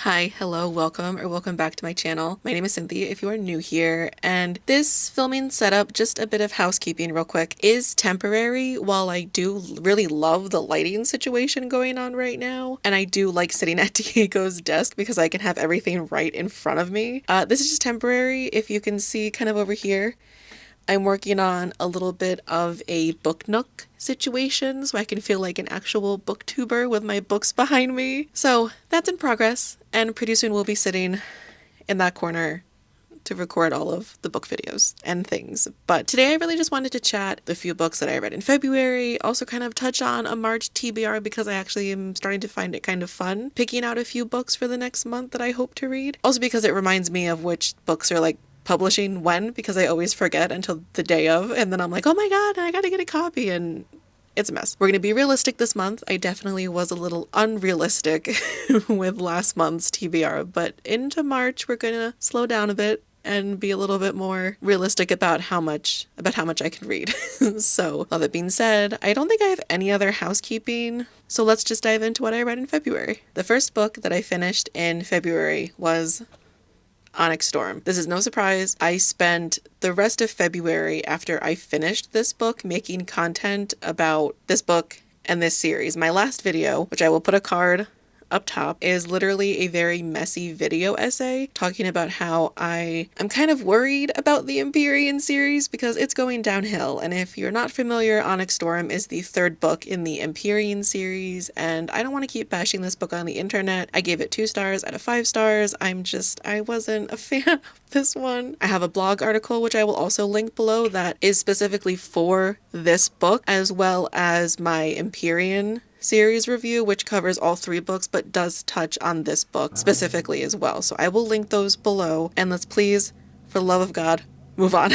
Hi, hello, welcome or welcome back to my channel. My name is Cynthia if you are new here, and this filming setup, just a bit of housekeeping real quick, is temporary. While I do really love the lighting situation going on right now, and I do like sitting at Diego's desk because I can have everything right in front of me. This is just temporary. If you can see kind of over here, I'm working on a little bit of a book nook situation so I can feel like an actual booktuber with my books behind me. So that's in progress, and pretty soon we'll be sitting in that corner to record all of the book videos and things. But today I really just wanted to chat the few books that I read in February, also kind of touch on a March TBR because I actually am starting to find it kind of fun picking out a few books for the next month that I hope to read. Also because it reminds me of which books are like publishing when, because I always forget until the day of, and then I'm like, oh my god, I gotta get a copy, and it's a mess. We're gonna be realistic this month. I definitely was a little unrealistic with last month's TBR, but into March we're gonna slow down a bit and be a little bit more realistic about how much I can read. So, all that being said, I don't think I have any other housekeeping, so let's just dive into what I read in February. The first book that I finished in February was Onyx Storm. This is no surprise. I spent the rest of February after I finished this book making content about this book and this series. My last video, which I will put a card up top, is literally a very messy video essay talking about how I'm kind of worried about the Empyrean series because it's going downhill. And if you're not familiar, Onyx Storm is the third book in the Empyrean series, and I don't want to keep bashing this book on the internet. I gave it 2 stars out of 5 stars. I wasn't a fan of this one. I have a blog article, which I will also link below, that is specifically for this book, as well as my Empyrean series review, which covers all 3 books but does touch on this book specifically as well. So I will link those below, and let's please, for the love of God, move on.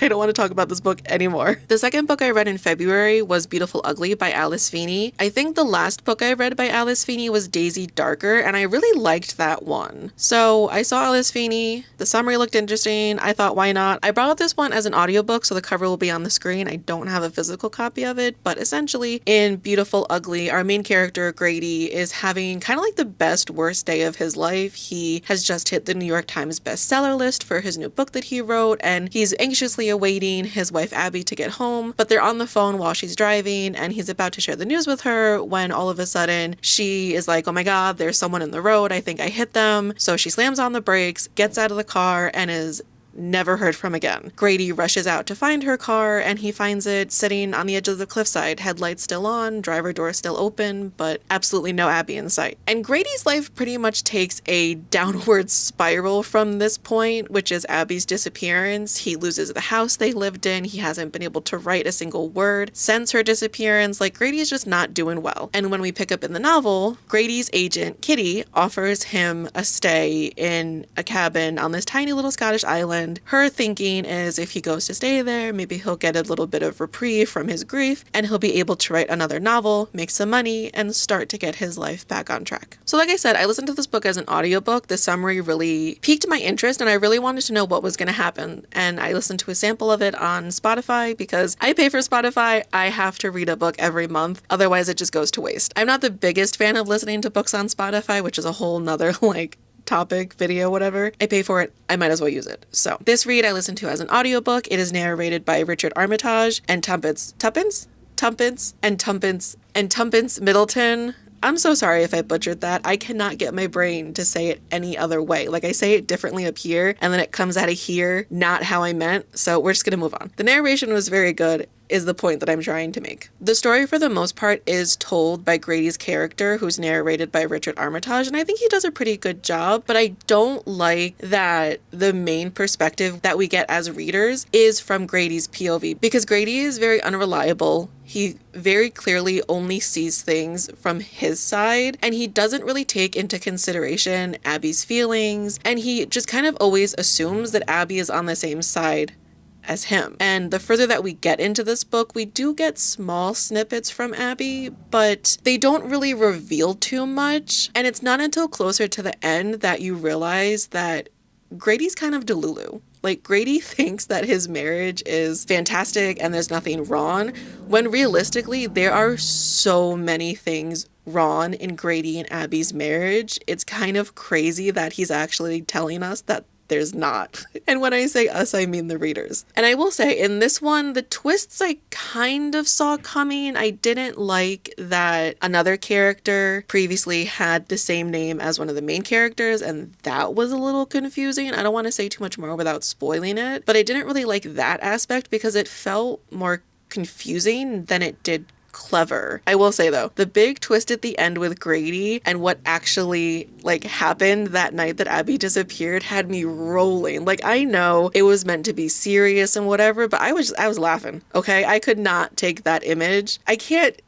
I don't want to talk about this book anymore. The second book I read in February was Beautiful Ugly by Alice Feeney. I think the last book I read by Alice Feeney was Daisy Darker, and I really liked that one. So I saw Alice Feeney, the summary looked interesting, I thought why not. I brought this one as an audiobook, so the cover will be on the screen. I don't have a physical copy of it, but essentially in Beautiful Ugly, our main character Grady is having kind of like the best worst day of his life. He has just hit the New York Times bestseller list for his new book that he wrote, and he's anxiously awaiting his wife Abby to get home, but they're on the phone while she's driving, and he's about to share the news with her when all of a sudden she is like, oh my god, there's someone in the road, I think I hit them. So she slams on the brakes, gets out of the car, and is never heard from again. Grady rushes out to find her car, and he finds it sitting on the edge of the cliffside, headlights still on, driver door still open, but absolutely no Abby in sight. And Grady's life pretty much takes a downward spiral from this point, which is Abby's disappearance. He loses the house they lived in, he hasn't been able to write a single word since her disappearance. Like, Grady's just not doing well. And when we pick up in the novel, Grady's agent, Kitty, offers him a stay in a cabin on this tiny little Scottish island. Her thinking is if he goes to stay there, maybe he'll get a little bit of reprieve from his grief, and he'll be able to write another novel, make some money, and start to get his life back on track. So like I said, I listened to this book as an audiobook. The summary really piqued my interest, and I really wanted to know what was going to happen. And I listened to a sample of it on Spotify because I pay for Spotify. I have to read a book every month, otherwise it just goes to waste. I'm not the biggest fan of listening to books on Spotify, which is a whole nother topic, video, whatever. I pay for it, I might as well use it. So this read I listened to as an audiobook. It is narrated by Richard Armitage and Tuppence Middleton. I'm so sorry if I butchered that. I cannot get my brain to say it any other way. Like, I say it differently up here, and then it comes out of here, not how I meant. So we're just gonna move on. The narration was very good, is the point that I'm trying to make. The story for the most part is told by Grady's character, who's narrated by Richard Armitage, and I think he does a pretty good job, but I don't like that the main perspective that we get as readers is from Grady's POV, because Grady is very unreliable. He very clearly only sees things from his side, and he doesn't really take into consideration Abby's feelings, and he just kind of always assumes that Abby is on the same side as him. And the further that we get into this book, we do get small snippets from Abby, but they don't really reveal too much. And it's not until closer to the end that you realize that Grady's kind of delulu. Like, Grady thinks that his marriage is fantastic and there's nothing wrong, when realistically there are so many things Ron and Grady and Abby's marriage, it's kind of crazy that he's actually telling us that there's not. And when I say us, I mean the readers. And I will say, in this one, the twists I kind of saw coming. I didn't like that another character previously had the same name as one of the main characters, and that was a little confusing. I don't want to say too much more without spoiling it, but I didn't really like that aspect because it felt more confusing than it did clever. I will say though, the big twist at the end with Grady and what actually like happened that night that Abby disappeared had me rolling. Like, I know it was meant to be serious and whatever, but I was laughing. Okay, I could not take that image. I can't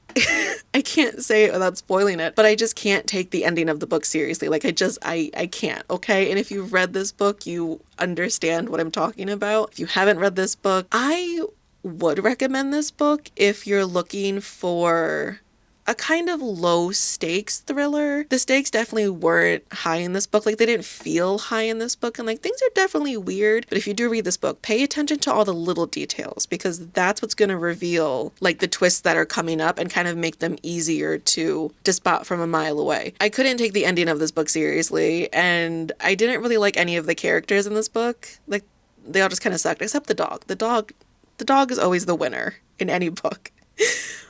I can't say it without spoiling it, but I just can't take the ending of the book seriously. Like, I can't, okay? And if you've read this book, you understand what I'm talking about. If you haven't read this book, I would recommend this book if you're looking for a kind of low stakes thriller. The stakes definitely weren't high in this book. Like, they didn't feel high in this book, and like things are definitely weird. But if you do read this book, pay attention to all the little details, because that's what's going to reveal like the twists that are coming up and kind of make them easier to spot from a mile away. I couldn't take the ending of this book seriously, and I didn't really like any of the characters in this book. Like, they all just kind of sucked, except the dog. The dog is always the winner in any book.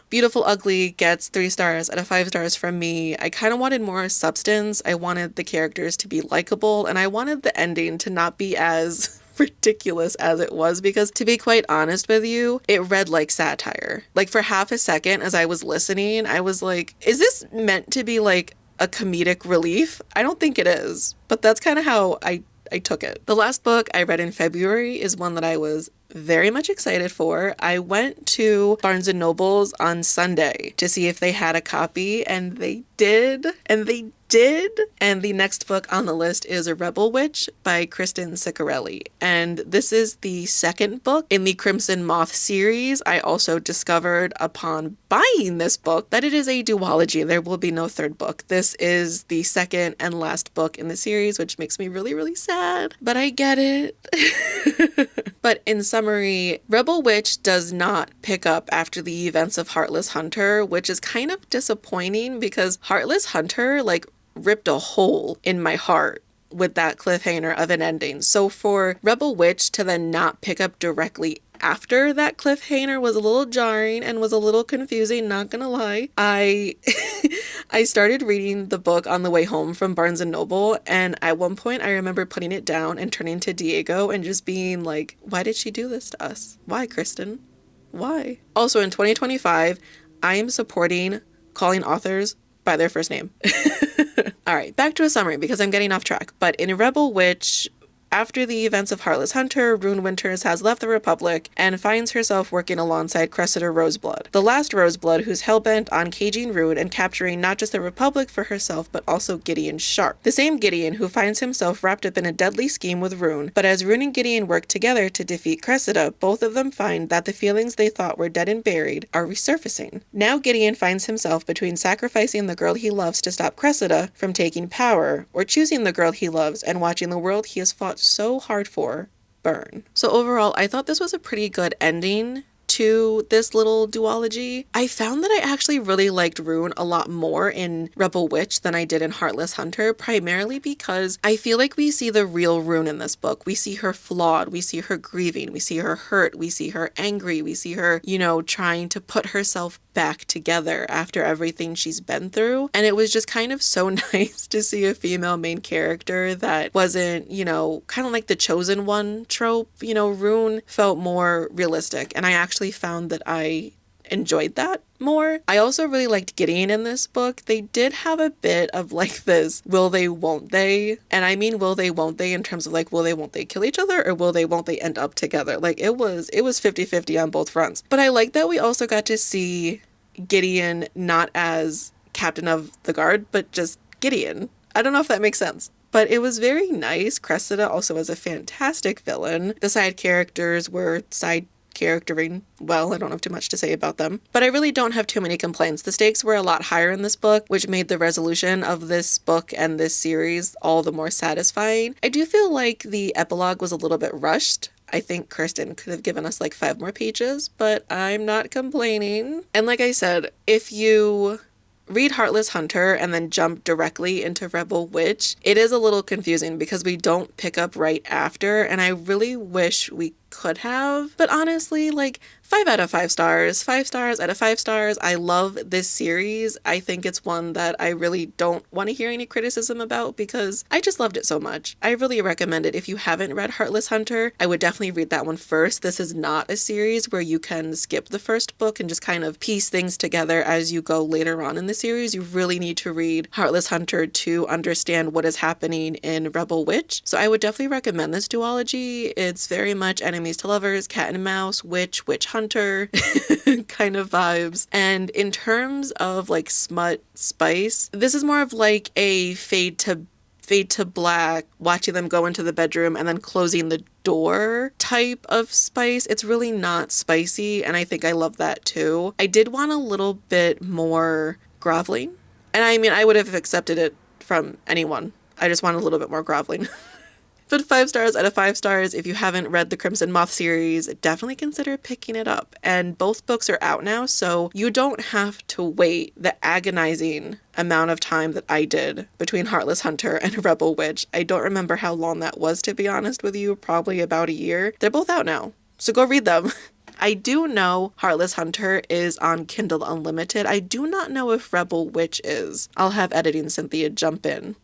Beautiful Ugly gets 3 stars out of 5 stars from me. I kind of wanted more substance. I wanted the characters to be likable, and I wanted the ending to not be as ridiculous as it was, because to be quite honest with you, it read like satire. Like, for half a second as I was listening, I was like, is this meant to be like a comedic relief? I don't think it is, but that's kind of how I took it. The last book I read in February is one that I was very much excited for. I went to Barnes and Noble's on Sunday to see if they had a copy, and they did. And the next book on the list is A Rebel Witch by Kristen Ciccarelli. And this is the second book in the Crimson Moth series. I also discovered upon buying this book that it is a duology. There will be no third book. This is the second and last book in the series, which makes me really, really sad. But I get it. But in summary, Rebel Witch does not pick up after the events of Heartless Hunter, which is kind of disappointing because Heartless Hunter, like, ripped a hole in my heart with that cliffhanger of an ending. So for Rebel Witch to then not pick up directly after that cliffhanger was a little jarring and was a little confusing, not gonna lie. I started reading the book on the way home from Barnes and Noble, and at one point I remember putting it down and turning to Diego and just being like, why did she do this to us? Why, Kristen? Why? Also, in 2025, I am supporting calling authors by their first name. All right, back to a summary because I'm getting off track. But in Rebel Witch, after the events of Heartless Hunter, Rune Winters has left the Republic and finds herself working alongside Cressida Roseblood, the last Roseblood who's hellbent on caging Rune and capturing not just the Republic for herself, but also Gideon Sharp. The same Gideon who finds himself wrapped up in a deadly scheme with Rune, but as Rune and Gideon work together to defeat Cressida, both of them find that the feelings they thought were dead and buried are resurfacing. Now Gideon finds himself between sacrificing the girl he loves to stop Cressida from taking power, or choosing the girl he loves and watching the world he has fought so hard for burn. So overall, I thought this was a pretty good ending to this little duology. I found that I actually really liked Rune a lot more in Rebel Witch than I did in Heartless Hunter, primarily because I feel like we see the real Rune in this book. We see her flawed, we see her grieving, we see her hurt, we see her angry, we see her, trying to put herself back together after everything she's been through. And it was just kind of so nice to see a female main character that wasn't, kind of like the chosen one trope. Rune felt more realistic, and I actually found that I enjoyed that more. I also really liked Gideon in this book. They did have a bit of like this will they, won't they? And I mean will they, won't they in terms of like will they, won't they kill each other, or will they, won't they end up together? Like it was 50-50 on both fronts. But I like that we also got to see Gideon not as captain of the guard, but just Gideon. I don't know if that makes sense. But it was very nice. Cressida also was a fantastic villain. The side characters were side charactering well. I don't have too much to say about them, but I really don't have too many complaints. The stakes were a lot higher in this book, which made the resolution of this book and this series all the more satisfying. I do feel like the epilogue was a little bit rushed. I think Kirsten could have given us like 5 more pages, but I'm not complaining. And like I said, if you read Heartless Hunter and then jump directly into Rebel Witch, it is a little confusing because we don't pick up right after, and I really wish we could have. But honestly, like 5 out of 5 stars, 5 stars out of 5 stars. I love this series. I think it's one that I really don't want to hear any criticism about because I just loved it so much. I really recommend it. If you haven't read Heartless Hunter, I would definitely read that one first. This is not a series where you can skip the first book and just kind of piece things together as you go later on in the series. You really need to read Heartless Hunter to understand what is happening in Rebel Witch. So I would definitely recommend this duology. It's very much enemies to lovers, cat and mouse, witch hunter kind of vibes. And in terms of like smut spice, this is more of like a fade to black, watching them go into the bedroom and then closing the door type of spice. It's really not spicy, and I think I love that too. I did want a little bit more groveling, and I mean, I would have accepted it from anyone. I just want a little bit more groveling. But 5 stars out of 5 stars. If you haven't read the Crimson Moth series, definitely consider picking it up. And both books are out now, so you don't have to wait the agonizing amount of time that I did between Heartless Hunter and Rebel Witch. I don't remember how long that was, to be honest with you. Probably about a year. They're both out now, so go read them. I do know Heartless Hunter is on Kindle Unlimited. I do not know if Rebel Witch is. I'll have editing Cynthia jump in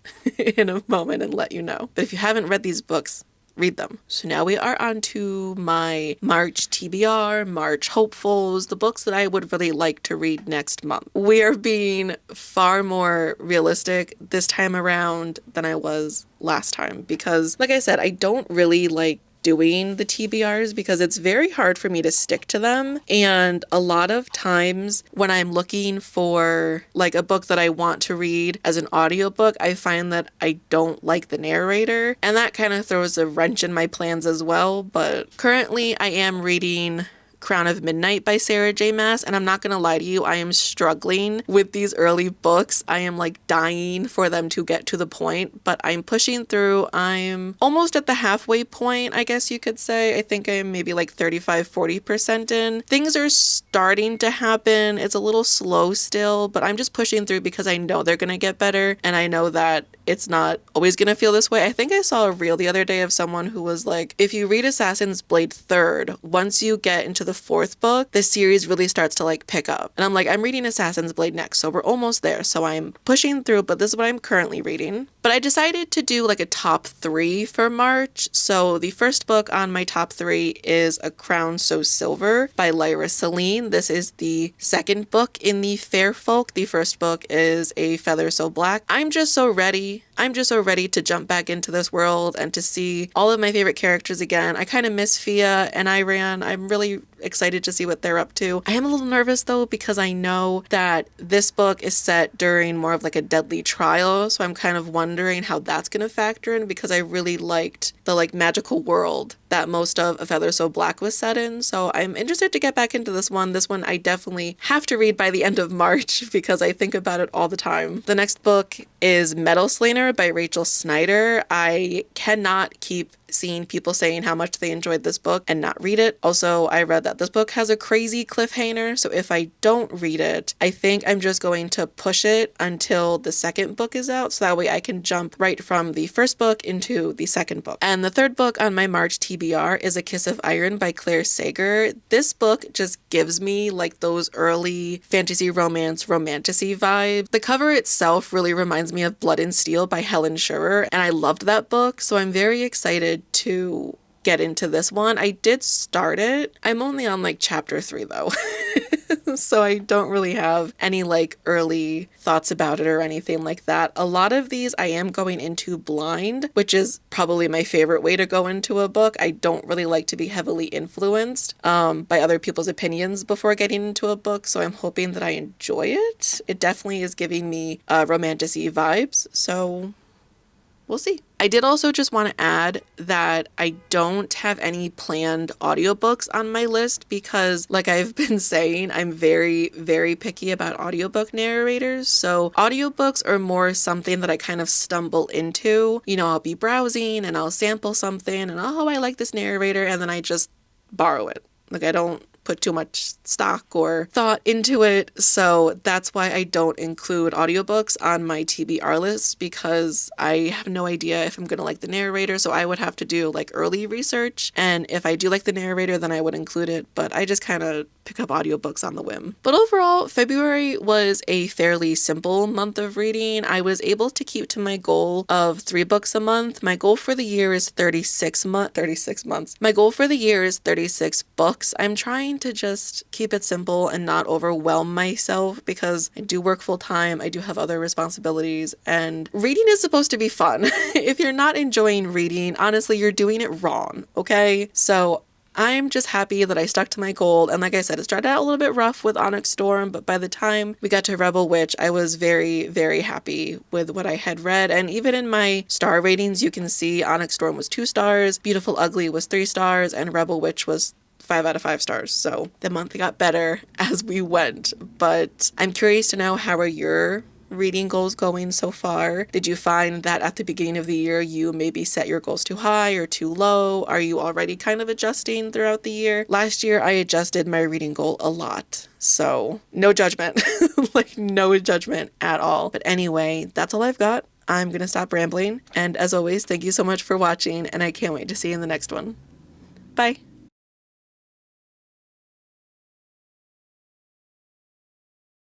a moment and let you know. But if you haven't read these books, read them. So now we are on to my March TBR, March hopefuls, the books that I would really like to read next month. We are being far more realistic this time around than I was last time because, like I said, I don't really like doing the TBRs because it's very hard for me to stick to them. And a lot of times when I'm looking for like a book that I want to read as an audiobook, I find that I don't like the narrator, and that kind of throws a wrench in my plans as well. But currently I am reading Crown of Midnight by Sarah J. Maas, and I'm not gonna lie to you, I am struggling with these early books. I am like dying for them to get to the point, but I'm pushing through. I'm almost at the halfway point, I guess you could say. I think I'm maybe like 35-40% in. Things are starting to happen. It's a little slow still, but I'm just pushing through because I know they're gonna get better, and I know that it's not always gonna feel this way. I think I saw a reel the other day of someone who was like, if you read Assassin's Blade third, once you get into the 4th book, the series really starts to like pick up. And I'm like, I'm reading Assassin's Blade next, so we're almost there. So I'm pushing through, but this is what I'm currently reading. But I decided to do like a top 3 for March. So the first book on my top 3 is A Crown So Silver by Lyra Celine. This is the second book in the Fair Folk. The first book is A Feather So Black. I'm just so ready to jump back into this world and to see all of my favorite characters again. I kind of miss Fia and Iran. I'm really excited to see what they're up to. I am a little nervous though because I know that this book is set during more of like a deadly trial, so I'm kind of wondering how that's going to factor in because I really liked the like magical world that most of A Feather So Black was set in. So I'm interested to get back into this one. This one I definitely have to read by the end of March because I think about it all the time. The next book is Metal Slainer by Rachel Snyder. I cannot keep seeing people saying how much they enjoyed this book and not read it. Also, I read that this book has a crazy cliffhanger, so if I don't read it, I think I'm just going to push it until the second book is out, so that way I can jump right from the first book into the second book. And the third book on my March TBR is A Kiss of Iron by Claire Sager. This book just gives me like those early fantasy romance romantasy vibes. The cover itself really reminds me of Blood and Steel by Helen Schurer, and I loved that book, so I'm very excited to get into this one. I did start it. I'm only on like chapter 3 though. So I don't really have any like early thoughts about it or anything like that. A lot of these I am going into blind, which is probably my favorite way to go into a book. I don't really like to be heavily influenced by other people's opinions before getting into a book, so I'm hoping that I enjoy it. It definitely is giving me romantasy vibes, so we'll see. I did also just want to add that I don't have any planned audiobooks on my list because, like I've been saying, I'm very, very picky about audiobook narrators. So audiobooks are more something that I kind of stumble into. You know, I'll be browsing and I'll sample something and, oh, I like this narrator, and then I just borrow it. Like, I don't put too much stock or thought into it. So that's why I don't include audiobooks on my TBR list, because I have no idea if I'm going to like the narrator. So I would have to do like early research. And if I do like the narrator, then I would include it. But I just kind of pick up audiobooks on the whim. But overall, February was a fairly simple month of reading. I was able to keep to my goal of 3 books a month. My goal for the year is 36 months. My goal for the year is 36 books. I'm trying to just keep it simple and not overwhelm myself, because I do work full time. I do have other responsibilities, and reading is supposed to be fun. If you're not enjoying reading, honestly, you're doing it wrong, okay? So I'm just happy that I stuck to my goal. And like I said, it started out a little bit rough with Onyx Storm, but by the time we got to Rebel Witch, I was very, very happy with what I had read. And even in my star ratings, you can see Onyx Storm was 2 stars, Beautiful Ugly was 3 stars, and Rebel Witch was 5 out of 5 stars. So the month got better as we went. But I'm curious to know, how are your reading goals going so far? Did you find that at the beginning of the year you maybe set your goals too high or too low? Are you already kind of adjusting throughout the year? Last year I adjusted my reading goal a lot, so no judgment. Like no judgment at all. But anyway, that's all I've got. I'm gonna stop rambling, and as always, thank you so much for watching, and I can't wait to see you in the next one. Bye.